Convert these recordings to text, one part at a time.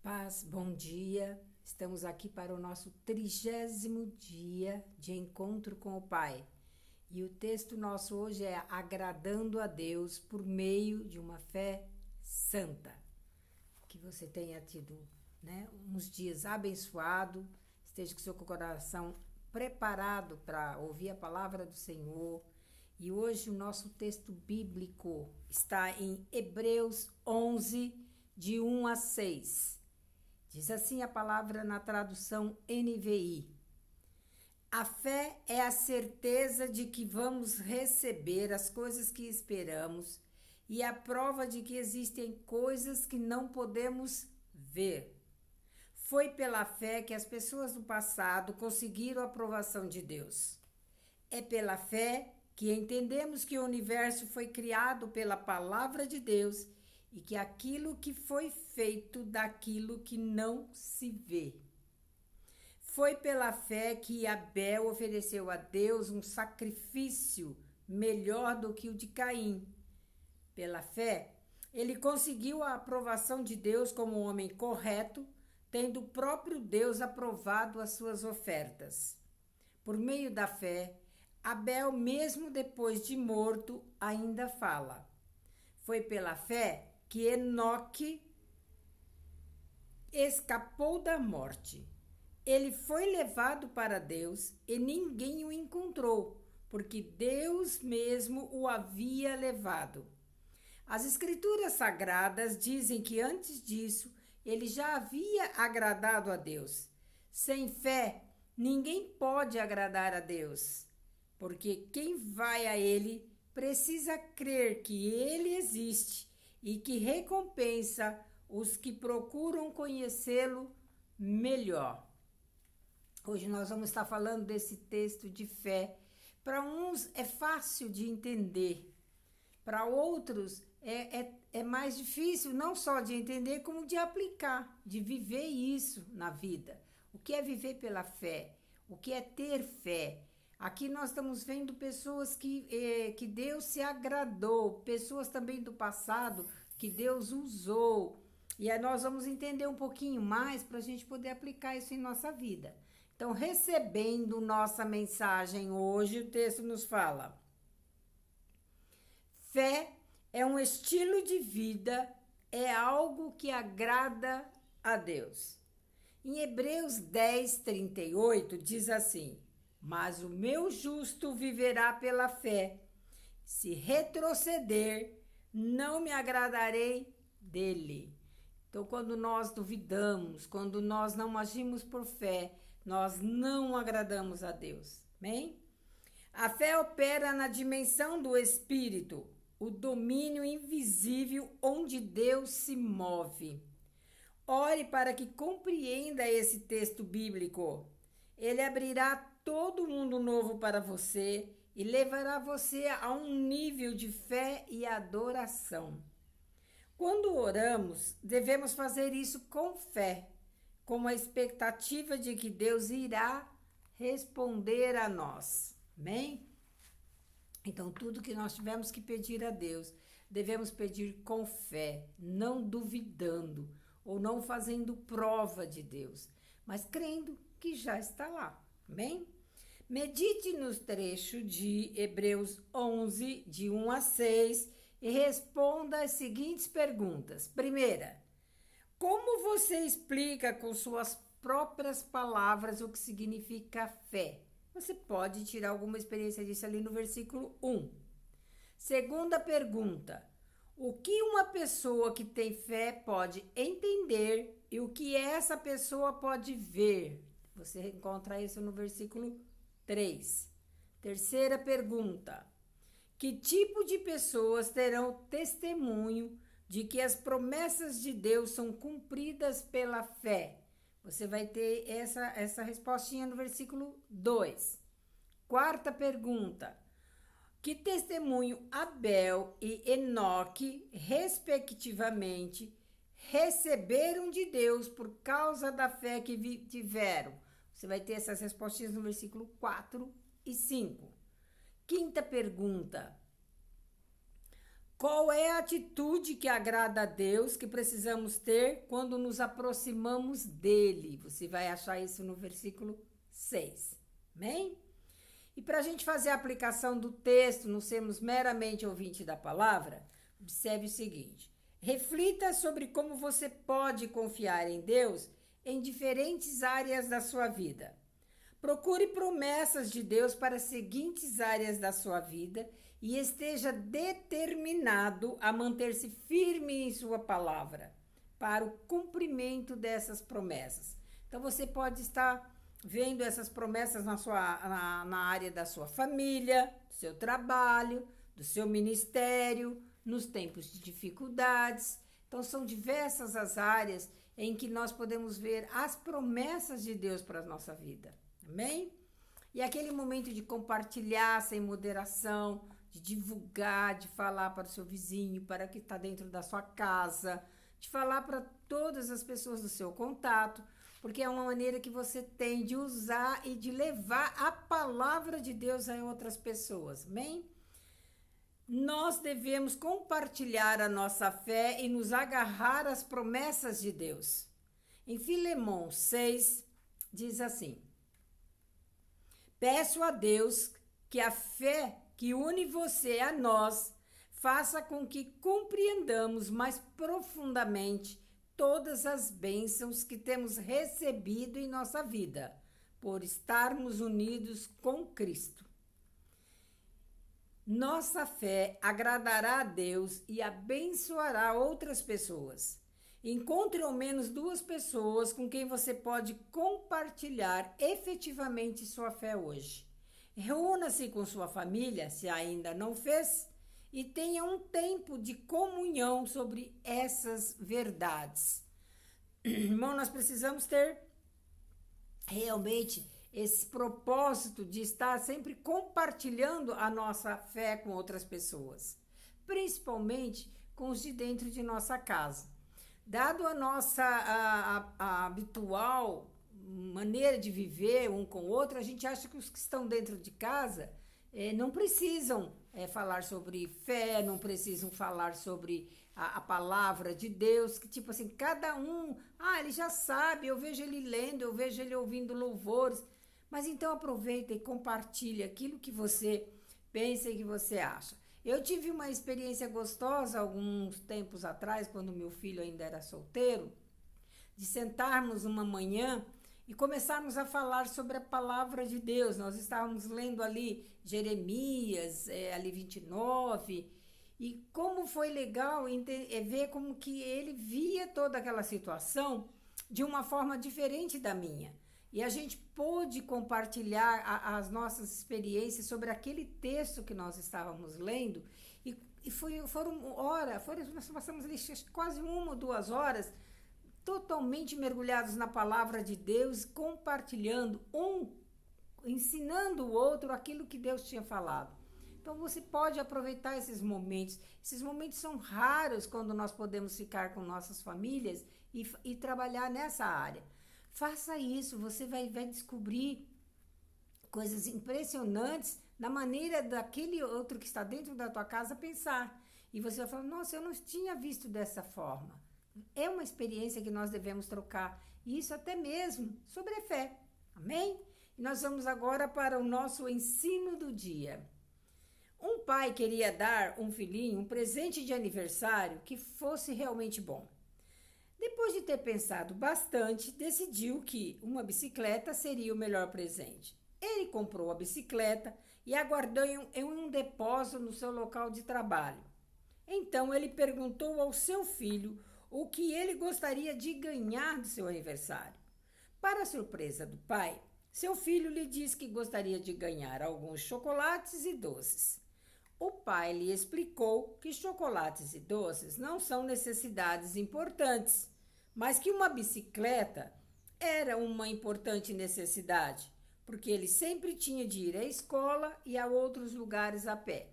Paz, bom dia. Estamos aqui para o nosso 30º dia de encontro com o Pai. E o texto nosso hoje é agradando a Deus por meio de uma fé santa. Que você tenha tido, uns dias abençoados, esteja com seu coração preparado para ouvir a palavra do Senhor. E hoje o nosso texto bíblico está em Hebreus 11, de 1 a 6. Diz assim a palavra na tradução NVI. A fé é a certeza de que vamos receber as coisas que esperamos e a prova de que existem coisas que não podemos ver. Foi pela fé que as pessoas do passado conseguiram a aprovação de Deus. É pela fé que entendemos que o universo foi criado pela palavra de Deus e que aquilo que foi feito daquilo que não se vê. Foi pela fé que Abel ofereceu a Deus um sacrifício melhor do que o de Caim. Pela fé, ele conseguiu a aprovação de Deus como um homem correto, tendo o próprio Deus aprovado as suas ofertas. Por meio da fé, Abel, mesmo depois de morto, ainda fala. Foi pela fé que Enoque escapou da morte. Ele foi levado para Deus e ninguém o encontrou, porque Deus mesmo o havia levado. As Escrituras Sagradas dizem que antes disso ele já havia agradado a Deus. Sem fé, ninguém pode agradar a Deus, porque quem vai a Ele precisa crer que Ele existe e que recompensa os que procuram conhecê-lo melhor. Hoje nós vamos estar falando desse texto de fé. Para uns é fácil de entender, para outros é mais difícil não só de entender, como de aplicar, de viver isso na vida. O que é viver pela fé? O que é ter fé? Aqui nós estamos vendo pessoas que Deus se agradou, pessoas também do passado que Deus usou. E aí nós vamos entender um pouquinho mais para a gente poder aplicar isso em nossa vida. Então, recebendo nossa mensagem hoje, o texto nos fala: fé é um estilo de vida, é algo que agrada a Deus. Em Hebreus 10, 38, diz assim: mas o meu justo viverá pela fé. Se retroceder, não me agradarei dele. Então, quando nós duvidamos, quando nós não agimos por fé, nós não agradamos a Deus. Amém? A fé opera na dimensão do Espírito, o domínio invisível onde Deus se move. Ore para que compreenda esse texto bíblico. Ele abrirá todo mundo novo para você e levará você a um nível de fé e adoração. Quando oramos, devemos fazer isso com fé, com a expectativa de que Deus irá responder a nós. Amém? Então, tudo que nós tivermos que pedir a Deus, devemos pedir com fé, não duvidando ou não fazendo prova de Deus, mas crendo que já está lá. Amém? Medite no trecho de Hebreus 11, de 1 a 6, e responda as seguintes perguntas. Primeira, como você explica com suas próprias palavras o que significa fé? Você pode tirar alguma experiência disso ali no versículo 1. Segunda pergunta, o que uma pessoa que tem fé pode entender e o que essa pessoa pode ver? Você encontra isso no versículo 3. Terceira pergunta, que tipo de pessoas terão testemunho de que as promessas de Deus são cumpridas pela fé? Você vai ter essa respostinha no versículo 2. Quarta pergunta, que testemunho Abel e Enoque, respectivamente, receberam de Deus por causa da fé que tiveram? Você vai ter essas respostinhas no versículo 4 e 5. Quinta pergunta, Qual é a atitude que agrada a Deus que precisamos ter quando nos aproximamos dele? Você vai achar isso no versículo 6. Amém? E para a gente fazer a aplicação do texto, não sermos meramente ouvinte da palavra, observe o seguinte: reflita sobre como você pode confiar em Deus em diferentes áreas da sua vida. Procure promessas de Deus para as seguintes áreas da sua vida e esteja determinado a manter-se firme em sua palavra para o cumprimento dessas promessas. Então, você pode estar vendo essas promessas na área da sua família, do seu trabalho, do seu ministério, nos tempos de dificuldades. Então, são diversas as áreas em que nós podemos ver as promessas de Deus para a nossa vida. Amém? E aquele momento de compartilhar sem moderação, de divulgar, de falar para o seu vizinho, para que está dentro da sua casa, de falar para todas as pessoas do seu contato, porque é uma maneira que você tem de usar e de levar a palavra de Deus a outras pessoas. Amém? Nós devemos compartilhar a nossa fé e nos agarrar às promessas de Deus. Em Filemão 6, diz assim: peço a Deus que a fé que une você a nós faça com que compreendamos mais profundamente todas as bênçãos que temos recebido em nossa vida, por estarmos unidos com Cristo. Nossa fé agradará a Deus e abençoará outras pessoas. Encontre ao menos 2 pessoas com quem você pode compartilhar efetivamente sua fé hoje. Reúna-se com sua família, se ainda não fez, e tenha um tempo de comunhão sobre essas verdades. Irmão, nós precisamos ter realmente esse propósito de estar sempre compartilhando a nossa fé com outras pessoas, principalmente com os de dentro de nossa casa. Dado a nossa a habitual maneira de viver um com o outro, a gente acha que os que estão dentro de casa não precisam falar sobre fé, não precisam falar sobre a palavra de Deus, que tipo assim, cada um, ele já sabe, eu vejo ele lendo, eu vejo ele ouvindo louvores, mas então aproveita e compartilha aquilo que você pensa e que você acha. Eu tive uma experiência gostosa alguns tempos atrás, quando meu filho ainda era solteiro, de sentarmos uma manhã e começarmos a falar sobre a palavra de Deus. Nós estávamos lendo ali Jeremias, ali 29, e como foi legal ver como que ele via toda aquela situação de uma forma diferente da minha. E a gente pôde compartilhar as nossas experiências sobre aquele texto que nós estávamos lendo. Nós passamos ali quase 1 ou 2 horas totalmente mergulhados na palavra de Deus, compartilhando, ensinando o outro aquilo que Deus tinha falado. Então você pode aproveitar esses momentos. Esses momentos são raros quando nós podemos ficar com nossas famílias e trabalhar nessa área. Faça isso, você vai descobrir coisas impressionantes na maneira daquele outro que está dentro da tua casa pensar. E você vai falar, nossa, eu não tinha visto dessa forma. É uma experiência que nós devemos trocar. E isso até mesmo sobre a fé. Amém? E nós vamos agora para o nosso ensino do dia. Um pai queria dar um filhinho um presente de aniversário que fosse realmente bom. Depois de ter pensado bastante, decidiu que uma bicicleta seria o melhor presente. Ele comprou a bicicleta e aguardou em um depósito no seu local de trabalho. Então ele perguntou ao seu filho o que ele gostaria de ganhar do seu aniversário. Para a surpresa do pai, seu filho lhe disse que gostaria de ganhar alguns chocolates e doces. O pai lhe explicou que chocolates e doces não são necessidades importantes, mas que uma bicicleta era uma importante necessidade, porque ele sempre tinha de ir à escola e a outros lugares a pé.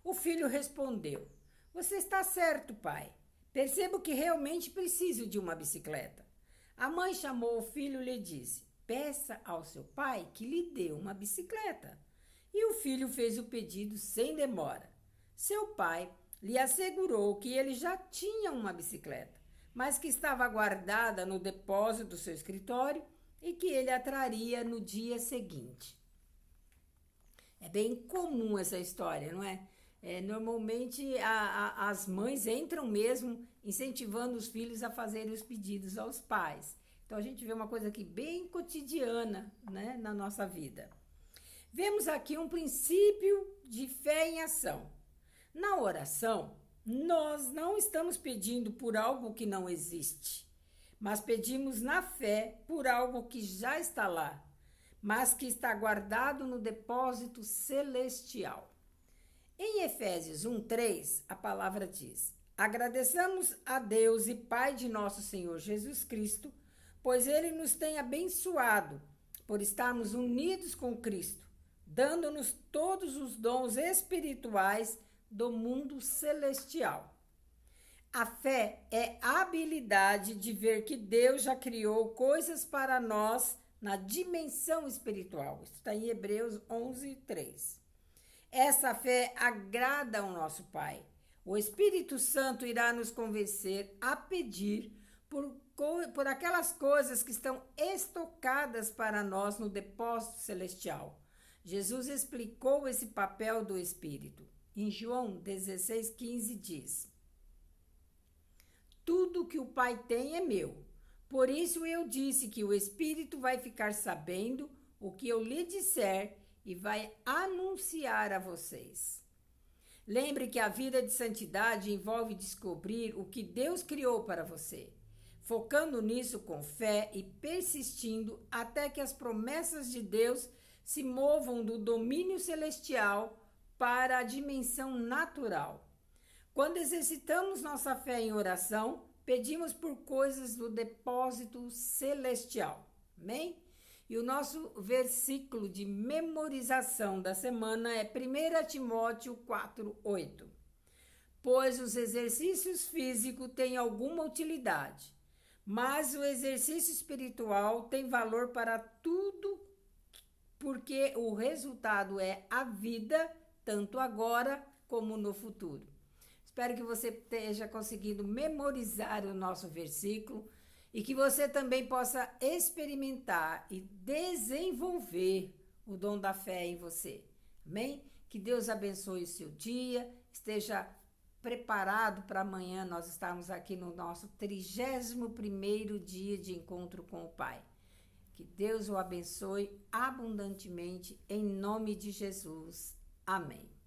O filho respondeu: "Você está certo, pai. Percebo que realmente preciso de uma bicicleta." A mãe chamou o filho e lhe disse: "Peça ao seu pai que lhe dê uma bicicleta." E o filho fez o pedido sem demora. Seu pai lhe assegurou que ele já tinha uma bicicleta, mas que estava guardada no depósito do seu escritório e que ele a traria no dia seguinte. É bem comum essa história, não é? Normalmente as mães entram mesmo incentivando os filhos a fazerem os pedidos aos pais. Então a gente vê uma coisa aqui bem cotidiana, né, na nossa vida. Vemos aqui um princípio de fé em ação. Na oração, nós não estamos pedindo por algo que não existe, mas pedimos na fé por algo que já está lá, mas que está guardado no depósito celestial. Em Efésios 1:3, a palavra diz: agradeçamos a Deus e Pai de nosso Senhor Jesus Cristo, pois Ele nos tem abençoado por estarmos unidos com Cristo, dando-nos todos os dons espirituais do mundo celestial. A fé é a habilidade de ver que Deus já criou coisas para nós na dimensão espiritual. Isso está em Hebreus 11:3. Essa fé agrada ao nosso Pai. O Espírito Santo irá nos convencer a pedir por aquelas coisas que estão estocadas para nós no depósito celestial. Jesus explicou esse papel do Espírito. Em João 16:15 diz: tudo que o Pai tem é meu. Por isso eu disse que o Espírito vai ficar sabendo o que eu lhe disser e vai anunciar a vocês. Lembre que a vida de santidade envolve descobrir o que Deus criou para você, focando nisso com fé e persistindo até que as promessas de Deus se movam do domínio celestial para a dimensão natural. Quando exercitamos nossa fé em oração, pedimos por coisas do depósito celestial. Amém? E o nosso versículo de memorização da semana é 1 Timóteo 4:8. Pois os exercícios físicos têm alguma utilidade, mas o exercício espiritual tem valor para tudo, porque o resultado é a vida, tanto agora como no futuro. Espero que você esteja conseguindo memorizar o nosso versículo e que você também possa experimentar e desenvolver o dom da fé em você. Amém? Que Deus abençoe o seu dia, esteja preparado para amanhã nós estarmos aqui no nosso 31º dia de encontro com o Pai. Que Deus o abençoe abundantemente em nome de Jesus. Amém.